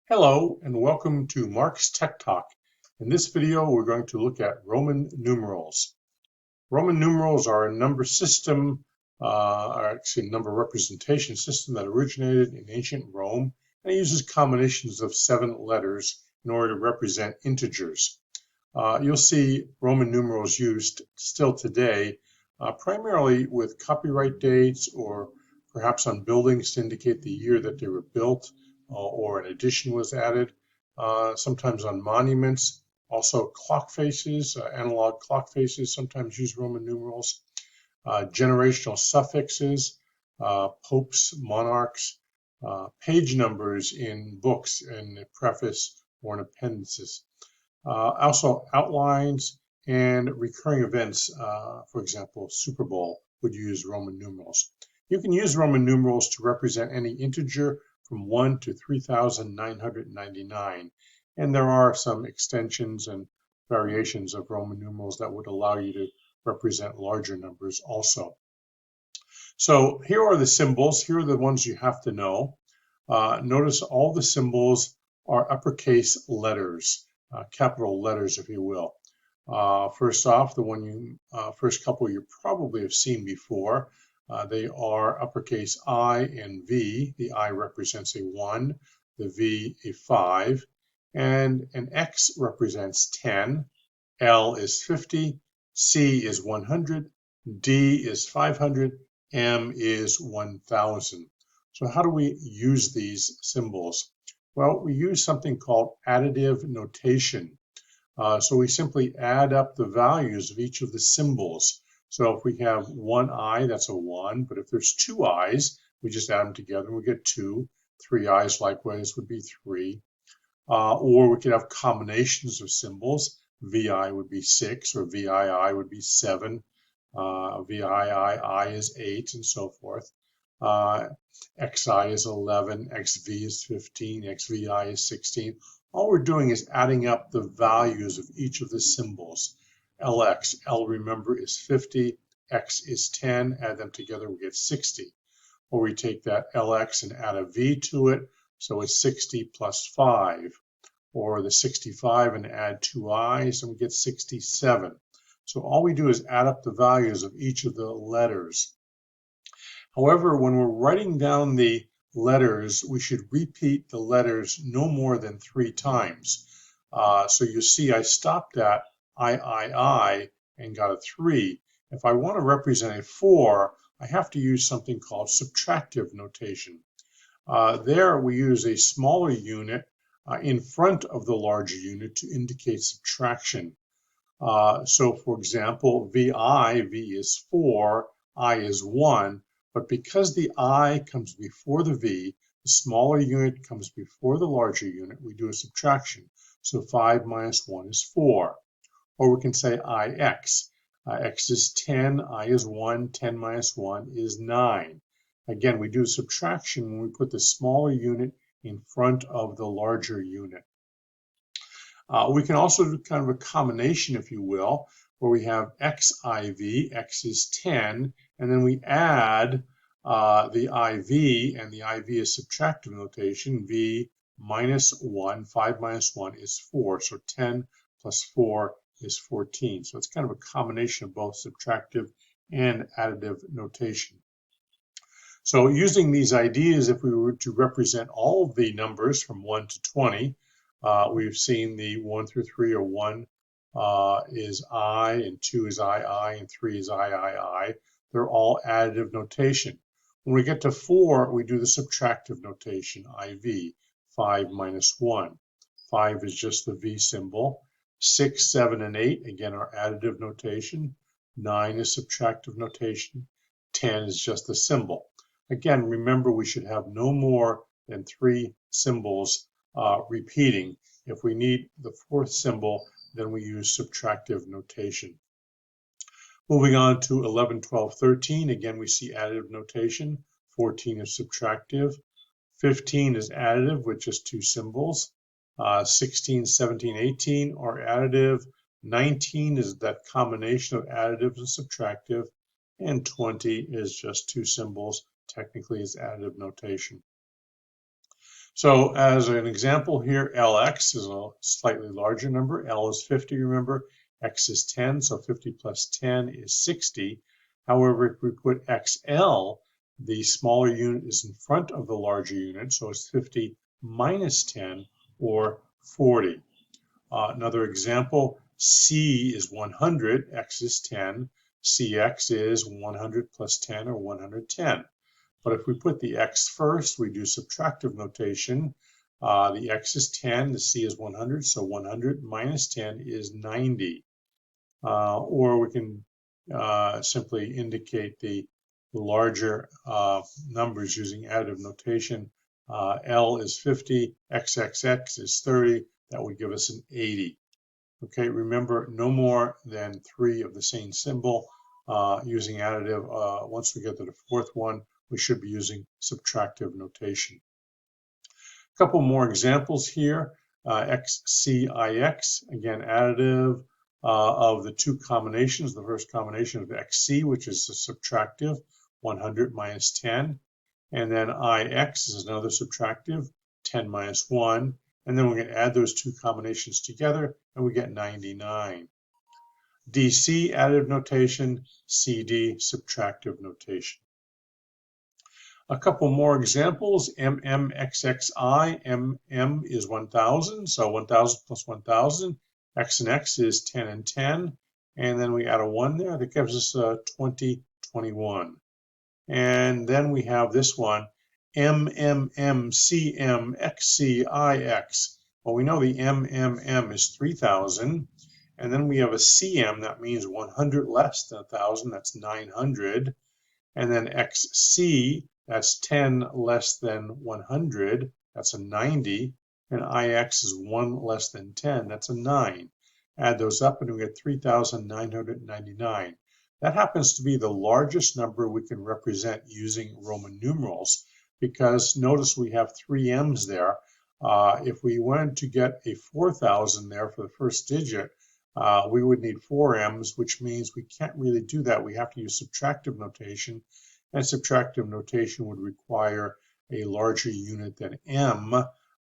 Hello and welcome to Mark's Tech Talk. In this video, we're going to look at Roman numerals. Roman numerals are a number system, or actually number representation system that originated in ancient Rome, and it uses combinations of 7 letters in order to represent integers. You'll see Roman numerals used still today, primarily with copyright dates or perhaps on buildings to indicate the year that they were built or an addition was added. Sometimes on monuments, also clock faces, analog clock faces sometimes use Roman numerals. Generational suffixes, popes, monarchs, page numbers in books in the preface or in appendices. Also outlines and recurring events, for example, Super Bowl would use Roman numerals. You can use Roman numerals to represent any integer from 1 to 3,999. And there are some extensions and variations of Roman numerals that would allow you to represent larger numbers also. So here are the symbols. Here are the ones you have to know. Notice all the symbols are uppercase letters. Capital letters, if you will. First off, the one first couple you probably have seen before. They are uppercase I and V. The I represents a 1, the V a 5, and an X represents 10, L is 50, C is 100, D is 500, M is 1000. So how do we use these symbols? Well, we use something called additive notation. So we simply add up the values of each of the symbols. So if we have one I, that's a 1, but if there's 2 I's, we just add them together and we get 2. 3 I's likewise would be 3. Or we could have combinations of symbols. VI would be 6, or VII would be 7. VIII is 8, and so forth. XI is 11, XV is 15, XVI is 16. All we're doing is adding up the values of each of the symbols. LX, L remember is 50, X is 10, add them together we get 60. Or we take that LX and add a V to it, so it's 60 plus 5. Or the 65 and add 2 I's and we get 67. So all we do is add up the values of each of the letters. However, when we're writing down the letters, we should repeat the letters no more than 3 times. So you see I stopped at I and got a 3. If I want to represent a 4, I have to use something called subtractive notation. There we use a smaller unit in front of the larger unit to indicate subtraction. So for example, V is 4, I is 1, but because the I comes before the V, the smaller unit comes before the larger unit, we do a subtraction. So 5 minus 1 is 4. Or we can say IX. X is 10, I is 1, 10 minus 1 is 9. Again, we do a subtraction when we put the smaller unit in front of the larger unit. We can also do kind of a combination, if you will, where we have XIV, X is 10, and then we add the IV, and the IV is subtractive notation, V minus 1, 5 minus 1 is 4, so 10 plus 4 is 14. So it's kind of a combination of both subtractive and additive notation. So using these ideas, if we were to represent all of the numbers from 1 to 20, we've seen the 1 through 3 or 1 is I, and 2 is II, and 3 is III. They're all additive notation. When we get to 4, we do the subtractive notation, IV, 5 minus 1. 5 is just the V symbol. 6, 7, and 8, again, are additive notation. 9 is subtractive notation. 10 is just the symbol. Again, remember we should have no more than 3 symbols repeating. If we need the 4th symbol, then we use subtractive notation. Moving on to 11, 12, 13, again we see additive notation. 14 is subtractive. 15 is additive with just 2 symbols. 16, 17, 18 are additive. 19 is that combination of additive and subtractive. And 20 is just 2 symbols, technically is additive notation. So as an example here, Lx is a slightly larger number. L is 50, remember. X is 10, so 50 plus 10 is 60. However, if we put XL, the smaller unit is in front of the larger unit, so it's 50 minus 10, or 40. Another example, C is 100, X is 10. CX is 100 plus 10, or 110. But if we put the X first, we do subtractive notation. The X is 10, the C is 100, so 100 minus 10 is 90. Or we can simply indicate the larger numbers using additive notation. L is 50, XXX is 30, that would give us an 80. Okay, remember, no more than 3 of the same symbol using additive. Once we get to the fourth one, we should be using subtractive notation. A couple more examples here. XCIX, again, additive of the two combinations. The first combination of XC, which is the subtractive, 100 minus 10. And then IX is another subtractive, 10 minus 1. And then we're going to add those two combinations together, and we get 99. DC, additive notation. CD, subtractive notation. A couple more examples. MMXXI, MM is 1,000, so 1,000 plus 1,000. X and X is 10 and 10. And then we add a 1 there. That gives us 2021. And then we have this one, MMMCMXCIX. Well, we know the MMM is 3,000. And then we have a CM, that means 100 less than 1,000, that's 900. And then XC, that's 10 less than 100, that's a 90. And IX is 1 less than 10, that's a 9. Add those up and we get 3,999. That happens to be the largest number we can represent using Roman numerals, because notice we have 3 M's there. If we wanted to get a 4,000 there for the first digit, we would need 4 M's, which means we can't really do that. We have to use subtractive notation, and subtractive notation would require a larger unit than M,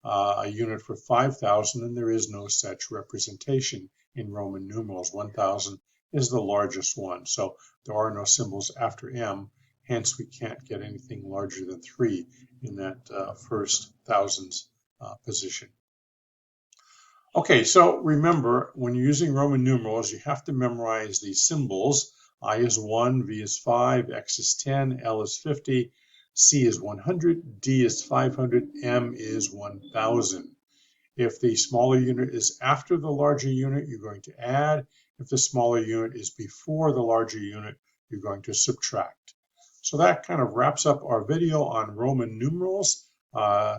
a unit for 5,000, and there is no such representation in Roman numerals. 1,000 is the largest one, so there are no symbols after M, hence we can't get anything larger than 3 in that first thousands position. Okay, so remember, when you're using Roman numerals, you have to memorize these symbols. I is 1, V is 5, X is 10, L is 50, C is 100, D is 500, M is 1,000. If the smaller unit is after the larger unit, you're going to add. If the smaller unit is before the larger unit, you're going to subtract. So that kind of wraps up our video on Roman numerals.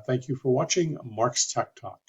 Thank you for watching Mark's Tech Talk.